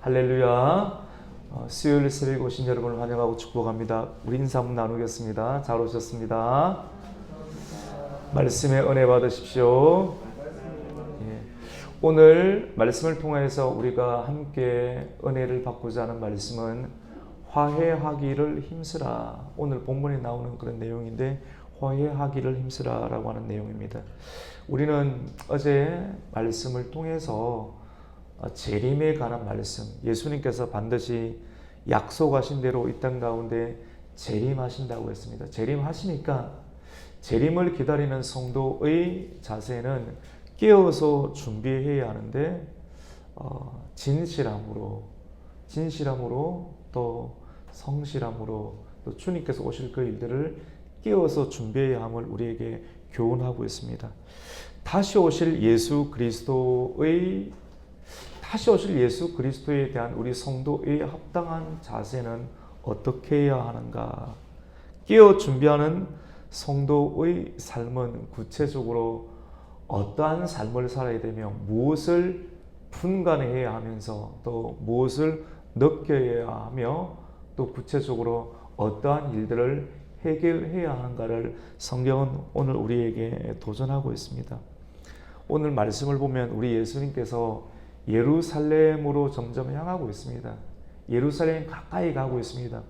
할렐루야. 수요일 새벽에 오신 여러분을 환영하고 축복합니다. 우리 인사 한번 나누겠습니다. 잘 오셨습니다. 말씀의 은혜 받으십시오. 예. 오늘 말씀을 통해서 우리가 함께 은혜를 받고자 하는 말씀은 화해하기를 힘쓰라. 오늘 본문에 나오는 그런 내용인데 화해하기를 힘쓰라 라고 하는 내용입니다. 우리는 어제 말씀을 통해서 재림에 관한 말씀, 예수님께서 반드시 약속하신 대로 이 땅 가운데 재림하신다고 했습니다. 재림하시니까 재림을 기다리는 성도의 자세는 깨어서 준비해야 하는데 진실함으로 또 성실함으로 또 주님께서 오실 그 일들을 깨어서 준비해야 함을 우리에게 교훈하고 있습니다. 다시 오실 예수 그리스도에 대한 우리 성도의 합당한 자세는 어떻게 해야 하는가? 깨어 준비하는 성도의 삶은 구체적으로 어떠한 삶을 살아야 되며 무엇을 분간해야 하면서 또 무엇을 느껴야 하며 또 구체적으로 어떠한 일들을 해결해야 하는가를 성경은 오늘 우리에게 도전하고 있습니다. 오늘 말씀을 보면 우리 예수님께서 예루살렘으로 점점 향하고 있습니다. 예루살렘 가까이 가고 있습니다.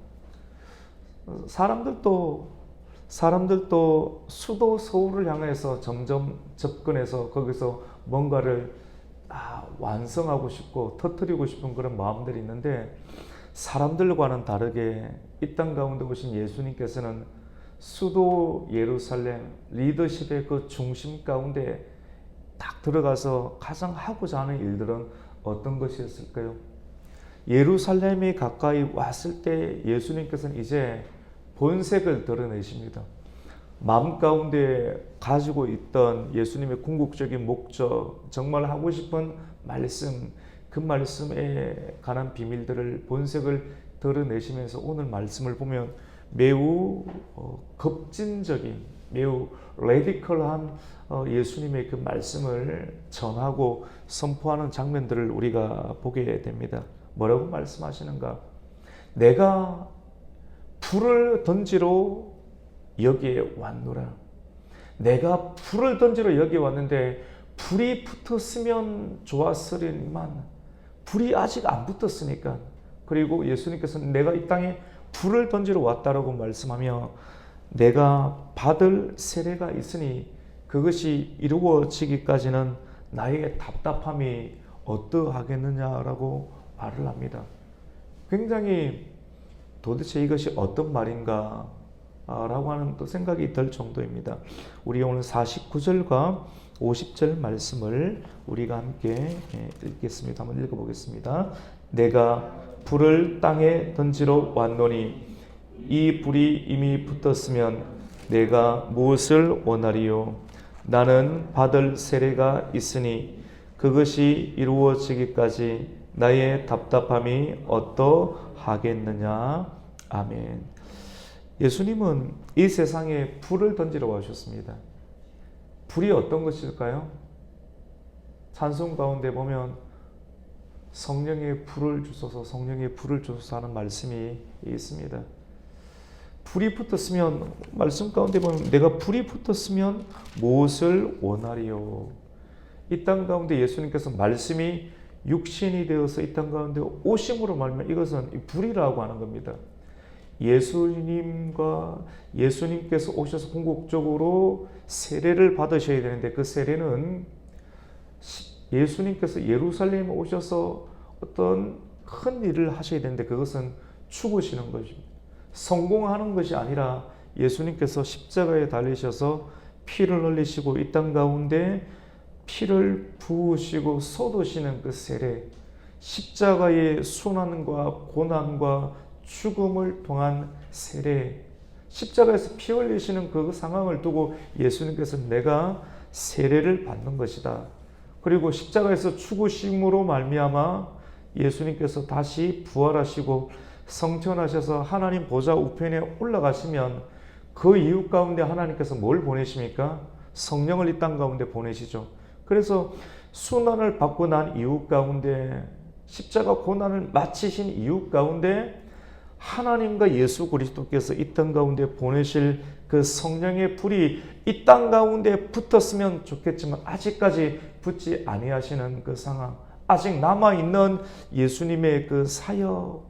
사람들도 수도 서울을 향해서 점점 접근해서 거기서 뭔가를 완성하고 싶고 터뜨리고 싶은 그런 마음들이 있는데 사람들과는 다르게 이 땅 가운데 오신 예수님께서는 수도 예루살렘 리더십의 그 중심 가운데 딱 들어가서 가장 하고자 하는 일들은 어떤 것이었을까요? 예루살렘이 가까이 왔을 때 예수님께서는 이제 본색을 드러내십니다. 마음 가운데 가지고 있던 예수님의 궁극적인 목적, 정말 하고 싶은 말씀, 그 말씀에 관한 비밀들을 본색을 드러내시면서 오늘 말씀을 보면 매우 급진적인, 매우 레디컬한 예수님의 그 말씀을 전하고 선포하는 장면들을 우리가 보게 됩니다. 뭐라고 말씀하시는가? 내가 불을 던지러 여기에 왔노라. 내가 불을 던지러 여기에 왔는데 불이 붙었으면 좋았으리만 불이 아직 안 붙었으니까, 그리고 예수님께서는 내가 이 땅에 불을 던지러 왔다라고 말씀하며 내가 받을 세례가 있으니 그것이 이루어지기까지는 나의 답답함이 어떠하겠느냐라고 말을 합니다. 굉장히 도대체 이것이 어떤 말인가 라고 하는 또 생각이 들 정도입니다. 우리 오늘 49절과 50절 말씀을 우리가 함께 읽겠습니다. 한번 읽어보겠습니다. 내가 불을 땅에 던지러 왔노니 이 불이 이미 붙었으면 내가 무엇을 원하리요? 나는 받을 세례가 있으니 그것이 이루어지기까지 나의 답답함이 어떠하겠느냐. 아멘. 예수님은 이 세상에 불을 던지러 와주셨습니다. 불이 어떤 것일까요? 찬송 가운데 보면 성령의 불을 주소서, 성령의 불을 주소서 하는 말씀이 있습니다. 불이 붙었으면, 말씀 가운데 보면 내가 불이 붙었으면 무엇을 원하리요? 이 땅 가운데 예수님께서 말씀이 육신이 되어서 이 땅 가운데 오심으로 말하면 이것은 불이라고 하는 겁니다. 예수님께서 오셔서 궁극적으로 세례를 받으셔야 되는데 그 세례는 예수님께서 예루살렘에 오셔서 어떤 큰 일을 하셔야 되는데 그것은 죽으시는 것입니다. 성공하는 것이 아니라 예수님께서 십자가에 달리셔서 피를 흘리시고 이 땅 가운데 피를 부으시고 쏟으시는 그 세례, 십자가의 순환과 고난과 죽음을 통한 세례, 십자가에서 피 흘리시는 그 상황을 두고 예수님께서 내가 세례를 받는 것이다. 그리고 십자가에서 죽으심으로 말미암아 예수님께서 다시 부활하시고 성천하셔서 하나님 보좌 우편에 올라가시면 그 이후 가운데 하나님께서 뭘 보내십니까? 성령을 이 땅 가운데 보내시죠. 그래서 순환을 받고 난 이후 가운데 십자가 고난을 마치신 이유 가운데 하나님과 예수 그리스도께서 이 땅 가운데 보내실 그 성령의 불이 이 땅 가운데 붙었으면 좋겠지만 아직까지 붙지 아니하시는 그 상황, 아직 남아있는 예수님의 그 사역,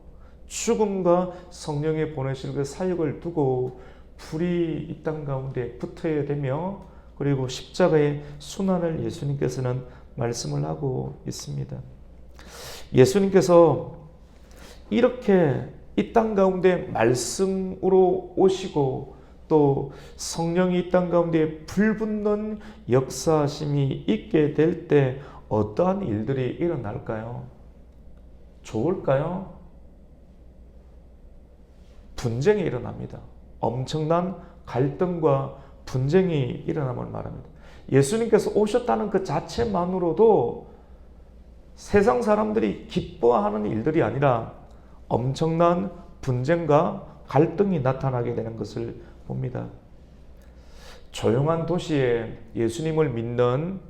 죽음과 성령의 보내실 그 사역을 두고 불이 이 땅 가운데 붙어야 되며, 그리고 십자가의 순환을 예수님께서는 말씀을 하고 있습니다. 예수님께서 이렇게 이 땅 가운데 말씀으로 오시고 또 성령이 이 땅 가운데 불붙는 역사심이 있게 될 때 어떠한 일들이 일어날까요? 좋을까요? 분쟁이 일어납니다. 엄청난 갈등과 분쟁이 일어남을 말합니다. 예수님께서 오셨다는 그 자체만으로도 세상 사람들이 기뻐하는 일들이 아니라 엄청난 분쟁과 갈등이 나타나게 되는 것을 봅니다. 조용한 도시에 예수님을 믿는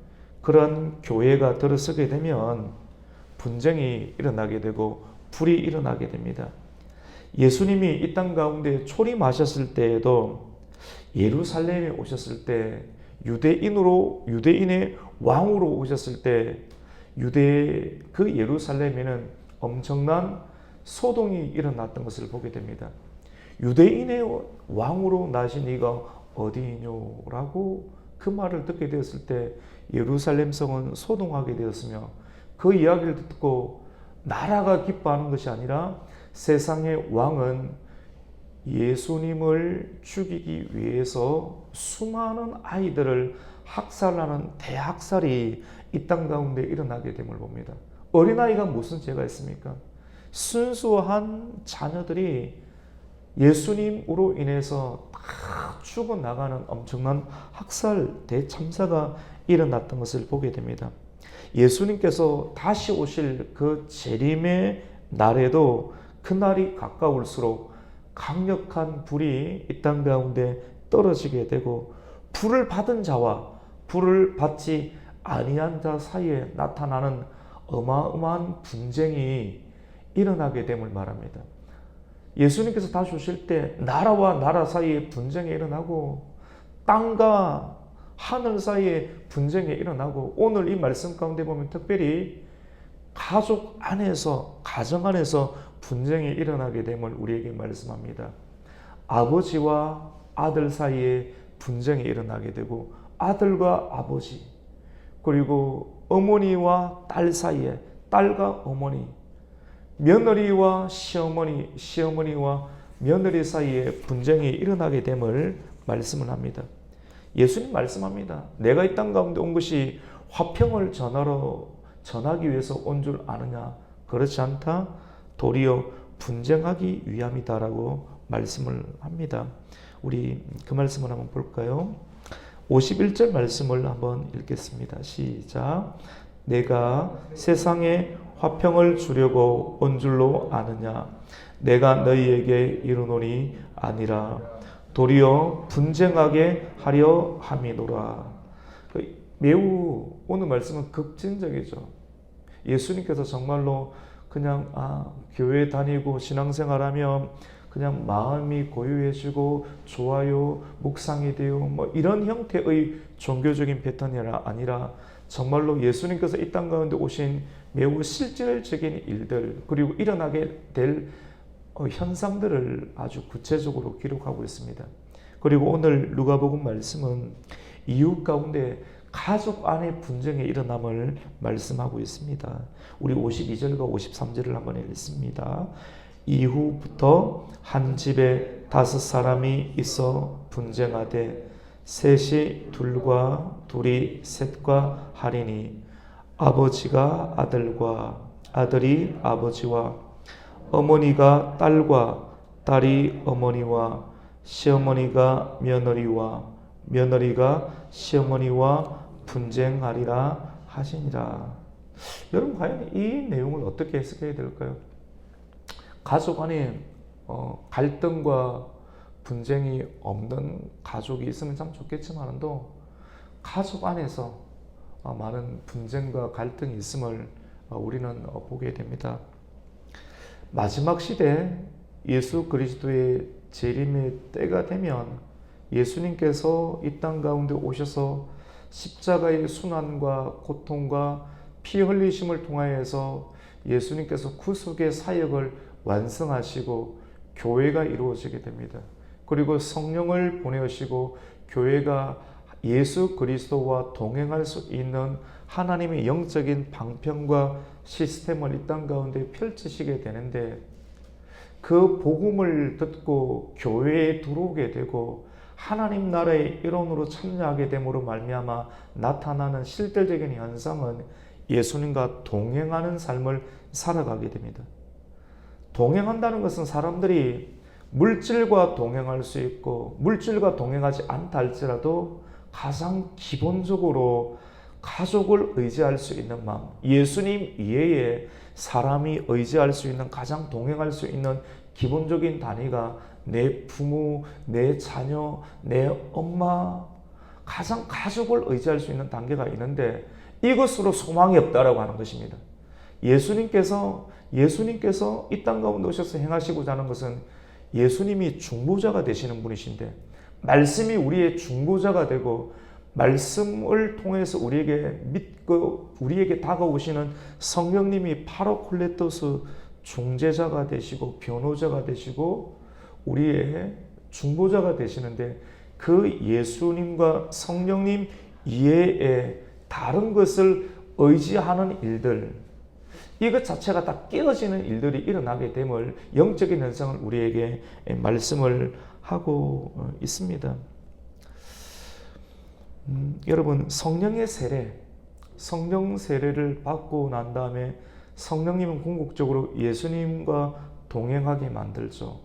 그런 교회가 들어서게 되면 분쟁이 일어나게 되고 불이 일어나게 됩니다. 예수님이 이 땅 가운데 초림하셨을 때에도 예루살렘에 오셨을 때 유대인의 왕으로 오셨을 때 유대 그 예루살렘에는 엄청난 소동이 일어났던 것을 보게 됩니다. 유대인의 왕으로 나신 이가 어디이뇨라고 그 말을 듣게 되었을 때 예루살렘 성은 소동하게 되었으며, 그 이야기를 듣고 나라가 기뻐하는 것이 아니라 세상의 왕은 예수님을 죽이기 위해서 수많은 아이들을 학살하는 대학살이 이 땅 가운데 일어나게 됨을 봅니다. 어린아이가 무슨 죄가 있습니까? 순수한 자녀들이 예수님으로 인해서 다 죽어나가는 엄청난 학살 대참사가 일어났던 것을 보게 됩니다. 예수님께서 다시 오실 그 재림의 날에도 그날이 가까울수록 강력한 불이 이 땅 가운데 떨어지게 되고, 불을 받은 자와 불을 받지 아니한 자 사이에 나타나는 어마어마한 분쟁이 일어나게 됨을 말합니다. 예수님께서 다시 오실 때 나라와 나라 사이에 분쟁이 일어나고 땅과 하늘 사이에 분쟁이 일어나고, 오늘 이 말씀 가운데 보면 특별히 가족 안에서, 가정 안에서 분쟁이 일어나게 됨을 우리에게 말씀합니다. 아버지와 아들 사이에 분쟁이 일어나게 되고, 아들과 아버지, 그리고 어머니와 딸 사이에, 딸과 어머니, 며느리와 시어머니, 시어머니와 며느리 사이에 분쟁이 일어나게 됨을 말씀을 합니다. 예수님 말씀합니다. 내가 이 땅 가운데 온 것이 화평을 전하기 위해서 온 줄 아느냐? 그렇지 않다. 도리어 분쟁하기 위함이다라고 말씀을 합니다. 우리 그 말씀을 한번 볼까요? 51절 말씀을 한번 읽겠습니다. 시작. 내가 세상에 화평을 주려고 온 줄로 아느냐? 내가 너희에게 이르노니 아니라 도리어 분쟁하게 하려 함이노라. 매우 오늘 말씀은 급진적이죠. 예수님께서 정말로 그냥 교회 다니고 신앙생활하면 그냥 마음이 고요해지고 좋아요, 묵상이 되어 뭐 이런 형태의 종교적인 패턴이 아니라 정말로 예수님께서 이 땅 가운데 오신 매우 실질적인 일들, 그리고 일어나게 될 현상들을 아주 구체적으로 기록하고 있습니다. 그리고 오늘 누가복음 말씀은 이웃 가운데 가족 안에 분쟁이 일어남을 말씀하고 있습니다. 우리 52절과 53절을 한번 읽습니다. 이후부터 한 집에 5사람이 있어 분쟁하되 셋이 둘과 둘이 셋과 하리니 아버지가 아들과 아들이 아버지와 어머니가 딸과 딸이 어머니와 시어머니가 며느리와 며느리가 시어머니와 분쟁하리라 하시니라. 여러분 과연 이 내용을 어떻게 해석해야 될까요? 가족 안에 갈등과 분쟁이 없는 가족이 있으면 참 좋겠지만도 가족 안에서 많은 분쟁과 갈등이 있음을 우리는 보게 됩니다. 마지막 시대 예수 그리스도의 재림의 때가 되면 예수님께서 이 땅 가운데 오셔서 십자가의 순환과 고통과 피 흘리심을 통하여서 예수님께서 구속의 사역을 완성하시고 교회가 이루어지게 됩니다. 그리고 성령을 보내시고 교회가 예수 그리스도와 동행할 수 있는 하나님의 영적인 방편과 시스템을 이 땅 가운데 펼치시게 되는데, 그 복음을 듣고 교회에 들어오게 되고 하나님 나라의 일원으로 참여하게 됨으로 말미암아 나타나는 실질적인 현상은 예수님과 동행하는 삶을 살아가게 됩니다. 동행한다는 것은 사람들이 물질과 동행할 수 있고 물질과 동행하지 않다 할지라도 가장 기본적으로 가족을 의지할 수 있는 마음, 예수님 이외에 사람이 의지할 수 있는, 가장 동행할 수 있는 기본적인 단위가 내 부모, 내 자녀, 내 엄마, 가장 가족을 의지할 수 있는 단계가 있는데, 이것으로 소망이 없다라고 하는 것입니다. 예수님께서 이 땅 가운데 오셔서 행하시고자 하는 것은 예수님이 중보자가 되시는 분이신데, 말씀이 우리의 중보자가 되고 말씀을 통해서 우리에게 믿고 우리에게 다가오시는 성령님이 파라클레토스 중재자가 되시고 변호자가 되시고 우리의 중보자가 되시는데, 그 예수님과 성령님 이외에 다른 것을 의지하는 일들, 이것 자체가 다 깨어지는 일들이 일어나게 됨을, 영적인 현상을 우리에게 말씀을 하고 있습니다. 여러분, 성령의 세례, 성령 세례를 받고 난 다음에 성령님은 궁극적으로 예수님과 동행하게 만들죠.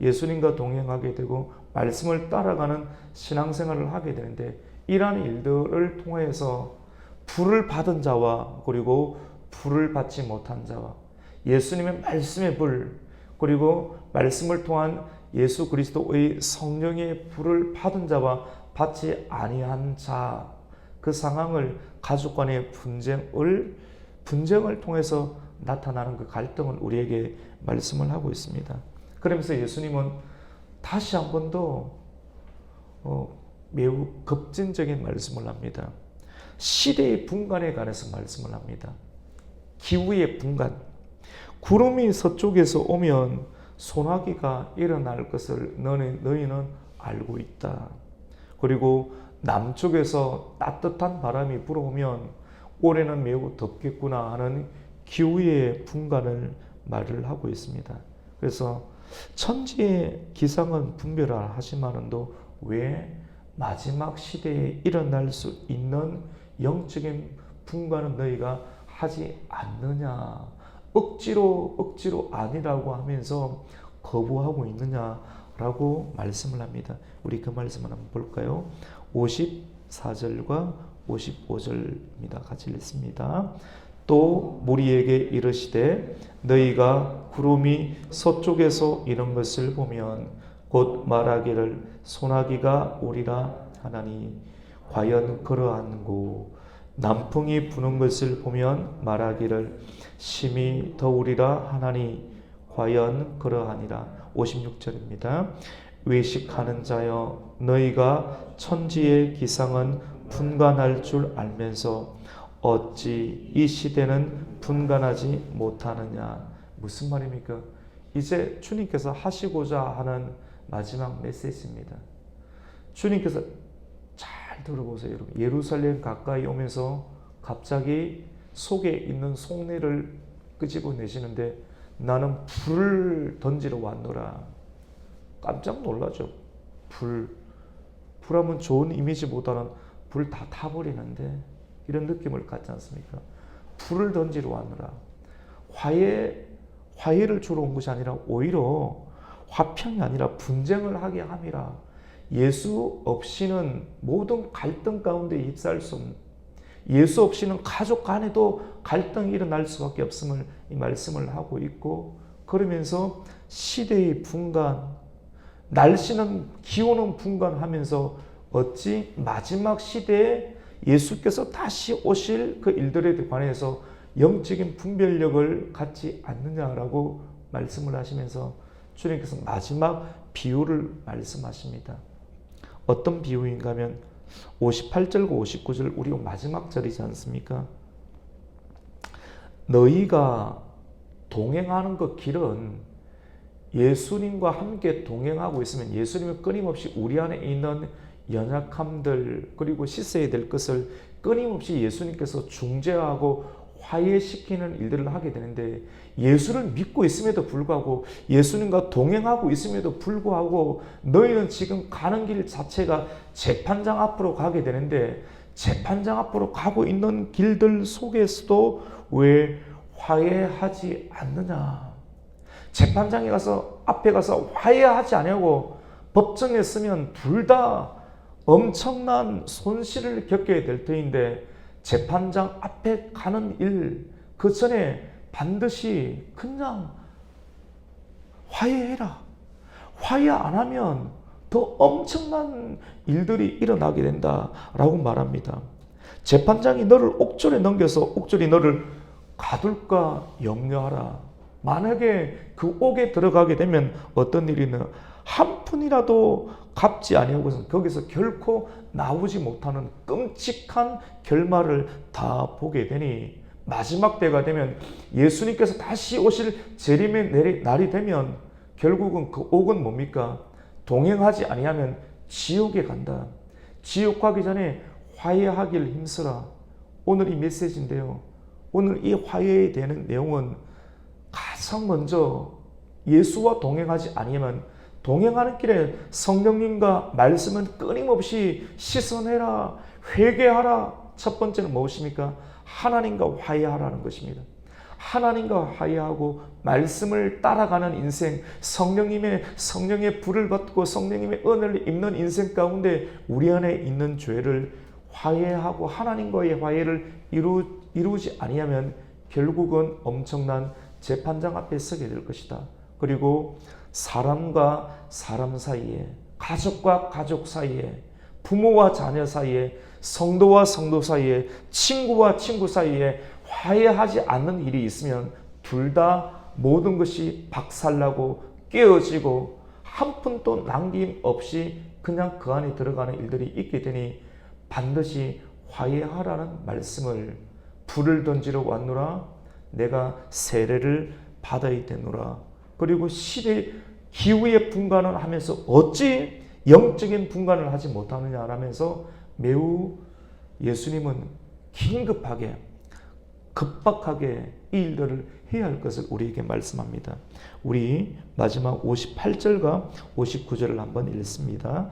예수님과 동행하게 되고 말씀을 따라가는 신앙생활을 하게 되는데, 이러한 일들을 통해서 불을 받은 자와 그리고 불을 받지 못한 자와, 예수님의 말씀의 불 그리고 말씀을 통한 예수 그리스도의 성령의 불을 받은 자와 받지 아니한 자, 그 상황을 가족 간의 분쟁을 통해서 나타나는 그 갈등을 우리에게 말씀을 하고 있습니다. 그러면서 예수님은 다시 한 번 더 매우 급진적인 말씀을 합니다. 시대의 분간에 관해서 말씀을 합니다. 기후의 분간, 구름이 서쪽에서 오면 소나기가 일어날 것을 너희는 알고 있다. 그리고 남쪽에서 따뜻한 바람이 불어오면 올해는 매우 덥겠구나 하는 기후의 분간을 말을 하고 있습니다. 그래서 천지의 기상은 분별하지만도 왜 마지막 시대에 일어날 수 있는 영적인 분간은 너희가 하지 않느냐, 억지로 아니라고 하면서 거부하고 있느냐라고 말씀을 합니다. 우리 그 말씀을 한번 볼까요? 54절과 55절입니다. 같이 읽습니다. 또 무리에게 이르시되 너희가 구름이 서쪽에서 이런 것을 보면 곧 말하기를 소나기가 오리라 하나니 과연 그러한고, 남풍이 부는 것을 보면 말하기를 심히 더우리라 하나니 과연 그러하니라. 56절입니다. 외식하는 자여, 너희가 천지의 기상은 분간할 줄 알면서 어찌 이 시대는 분간하지 못하느냐. 무슨 말입니까? 이제 주님께서 하시고자 하는 마지막 메시지입니다. 주님께서 잘 들어보세요, 여러분. 예루살렘 가까이 오면서 갑자기 속에 있는 속내를 끄집어내시는데 나는 불을 던지러 왔노라. 깜짝 놀라죠. 불하면 좋은 이미지보다는 불 다 타버리는데 이런 느낌을 갖지 않습니까? 불을 던지러 왔노라. 화해를 주러 온 것이 아니라 오히려 화평이 아니라 분쟁을 하게 함이라. 예수 없이는 모든 갈등 가운데 입사할 수 없는, 예수 없이는 가족 간에도 갈등이 일어날 수밖에 없음을 이 말씀을 하고 있고, 그러면서 시대의 분간, 날씨는 기온은 분간하면서 어찌 마지막 시대에 예수께서 다시 오실 그 일들에 관해서 영적인 분별력을 갖지 않느냐라고 말씀을 하시면서 주님께서 마지막 비유를 말씀하십니다. 어떤 비유인가 하면 58절과 59절 우리 마지막 절이지 않습니까? 너희가 동행하는 그 길은 예수님과 함께 동행하고 있으면 예수님은 끊임없이 우리 안에 있는 연약함들 그리고 씻어야 될 것을 끊임없이 예수님께서 중재하고 화해시키는 일들을 하게 되는데 예수를 믿고 있음에도 불구하고 예수님과 동행하고 있음에도 불구하고 너희는 지금 가는 길 자체가 재판장 앞으로 가게 되는데 재판장 앞으로 가고 있는 길들 속에서도 왜 화해하지 않느냐? 재판장에 가서 앞에 가서 화해하지 않냐고 법정에 서면 둘 다 엄청난 손실을 겪게 될 터인데 재판장 앞에 가는 일, 그 전에 반드시 그냥 화해해라. 화해 안 하면 더 엄청난 일들이 일어나게 된다라고 말합니다. 재판장이 너를 옥졸에 넘겨서 옥졸이 너를 가둘까 염려하라. 만약에 그 옥에 들어가게 되면 어떤 일이냐? 한 푼이라도 갚지 아니하고서 거기서 결코 나오지 못하는 끔찍한 결말을 다 보게 되니 마지막 때가 되면 예수님께서 다시 오실 재림의 날이 되면 결국은 그 옥은 뭡니까? 동행하지 아니하면 지옥에 간다. 지옥 가기 전에 화해하길 힘쓰라. 오늘 이 메시지인데요. 오늘 이 화해에 대한 내용은 가장 먼저 예수와 동행하지 아니하면 동행하는 길에 성령님과 말씀은 끊임없이 씻어내라, 회개하라. 첫 번째는 무엇입니까? 하나님과 화해하라는 것입니다. 하나님과 화해하고 말씀을 따라가는 인생, 성령의 불을 받고 성령님의 은혜를 입는 인생 가운데 우리 안에 있는 죄를 화해하고 하나님과의 화해를 이루지 아니하면 결국은 엄청난 재판장 앞에 서게 될 것이다. 그리고 사람과 사람 사이에, 가족과 가족 사이에, 부모와 자녀 사이에, 성도와 성도 사이에, 친구와 친구 사이에 화해하지 않는 일이 있으면 둘 다 모든 것이 박살나고 깨어지고 한 푼도 남김없이 그냥 그 안에 들어가는 일들이 있게 되니 반드시 화해하라는 말씀을 불을 던지러 왔노라 내가 세례를 받아야 되노라. 그리고 시대 기후의 분간을 하면서 어찌 영적인 분간을 하지 못하느냐라면서 매우 예수님은 긴급하게 급박하게 이 일들을 해야 할 것을 우리에게 말씀합니다. 우리 마지막 58절과 59절을 한번 읽습니다.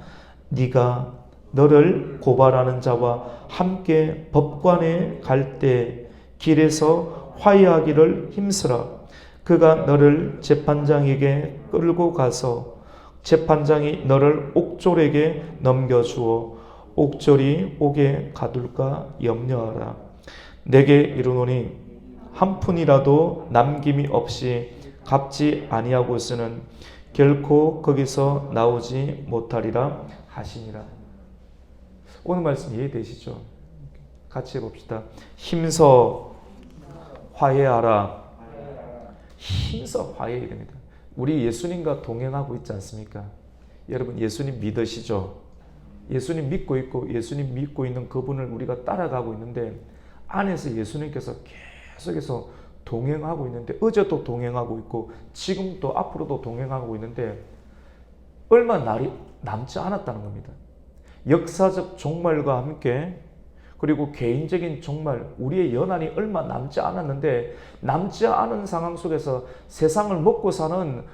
네가 너를 고발하는 자와 함께 법관에 갈 때 길에서 화해하기를 힘쓰라. 그가 너를 재판장에게 끌고 가서 재판장이 너를 옥졸에게 넘겨주어 옥졸이 옥에 가둘까 염려하라. 내게 이르노니 한 푼이라도 남김이 없이 갚지 아니하고서는 결코 거기서 나오지 못하리라 하시니라. 오늘 말씀 이해되시죠? 같이 해봅시다. 힘써 화해하라. 힘써 화해해야 됩니다. 우리 예수님과 동행하고 있지 않습니까? 여러분 예수님 믿으시죠? 예수님 믿고 있고 예수님 믿고 있는 그분을 우리가 따라가고 있는데 안에서 예수님께서 계속해서 동행하고 있는데 어제도 동행하고 있고 지금도 앞으로도 동행하고 있는데 얼마 날이 남지 않았다는 겁니다. 역사적 종말과 함께 그리고 개인적인 종말, 우리의 연한이 얼마 남지 않았는데 남지 않은 상황 속에서 세상을 먹고 사는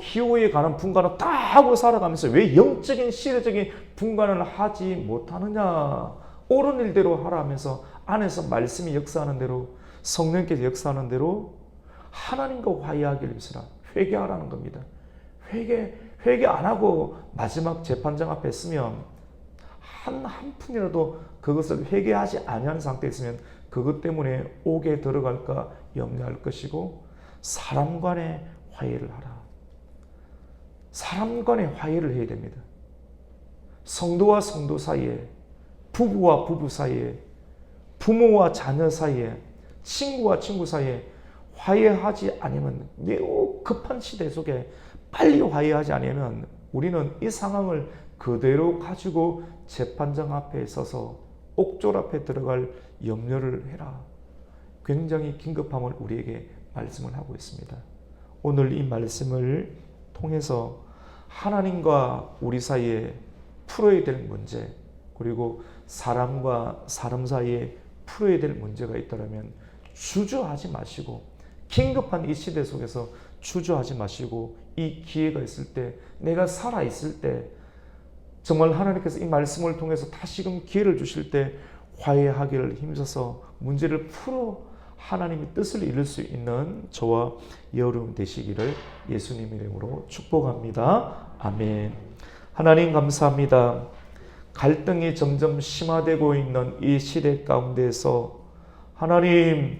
기호에 가는 분간을 다 하고 살아가면서 왜 영적인 시대적인 분간을 하지 못하느냐. 옳은 일대로 하라 하면서 안에서 말씀이 역사하는 대로 성령께서 역사하는 대로 하나님과 화해하기를 힘쓰라. 회개하라는 겁니다. 회개 안 하고 마지막 재판장 앞에 서면 한 푼이라도 그것을 회개하지 아니하는 상태에 있으면 그것 때문에 옥에 들어갈까 염려할 것이고 사람 간의 화해를 하라. 사람 간의 화해를 해야 됩니다. 성도와 성도 사이에, 부부와 부부 사이에, 부모와 자녀 사이에, 친구와 친구 사이에 화해하지 않으면, 매우 급한 시대 속에 빨리 화해하지 않으면 우리는 이 상황을 그대로 가지고 재판장 앞에 서서 옥졸 앞에 들어갈 염려를 해라. 굉장히 긴급함을 우리에게 말씀을 하고 있습니다. 오늘 이 말씀을 통해서 하나님과 우리 사이에 풀어야 될 문제, 그리고 사람과 사람 사이에 풀어야 될 문제가 있다면 주저하지 마시고, 긴급한 이 시대 속에서 주저하지 마시고, 이 기회가 있을 때, 내가 살아있을 때, 정말 하나님께서 이 말씀을 통해서 다시금 기회를 주실 때 화해하기를 힘써서 문제를 풀어 하나님의 뜻을 이룰 수 있는 저와 여러분 되시기를 예수님 이름으로 축복합니다. 아멘. 하나님 감사합니다. 갈등이 점점 심화되고 있는 이 시대 가운데서 하나님,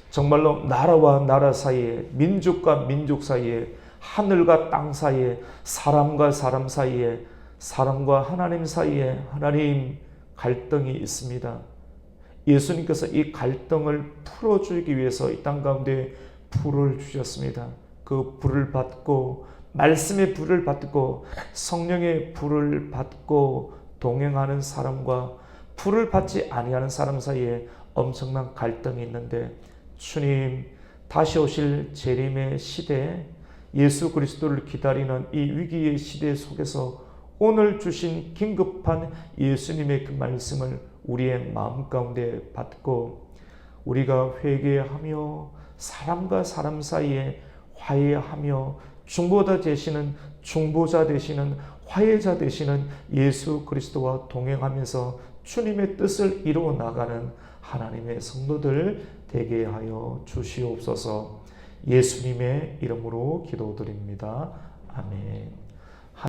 정말로 나라와 나라 사이에, 민족과 민족 사이에, 하늘과 땅 사이에, 사람과 사람 사이에, 사람과 하나님 사이에 하나님 갈등이 있습니다. 예수님께서 이 갈등을 풀어주기 위해서 이 땅 가운데 불을 주셨습니다. 그 불을 받고, 말씀의 불을 받고, 성령의 불을 받고 동행하는 사람과 불을 받지 아니하는 사람 사이에 엄청난 갈등이 있는데, 주님, 다시 오실 재림의 시대, 예수 그리스도를 기다리는 이 위기의 시대 속에서 오늘 주신 긴급한 예수님의 그 말씀을 우리의 마음 가운데 받고, 우리가 회개하며 사람과 사람 사이에 화해하며 중보자 되시는 화해자 되시는 예수 그리스도와 동행하면서 주님의 뜻을 이루어 나가는 하나님의 성도들 되게 하여 주시옵소서. 예수님의 이름으로 기도드립니다. 아멘.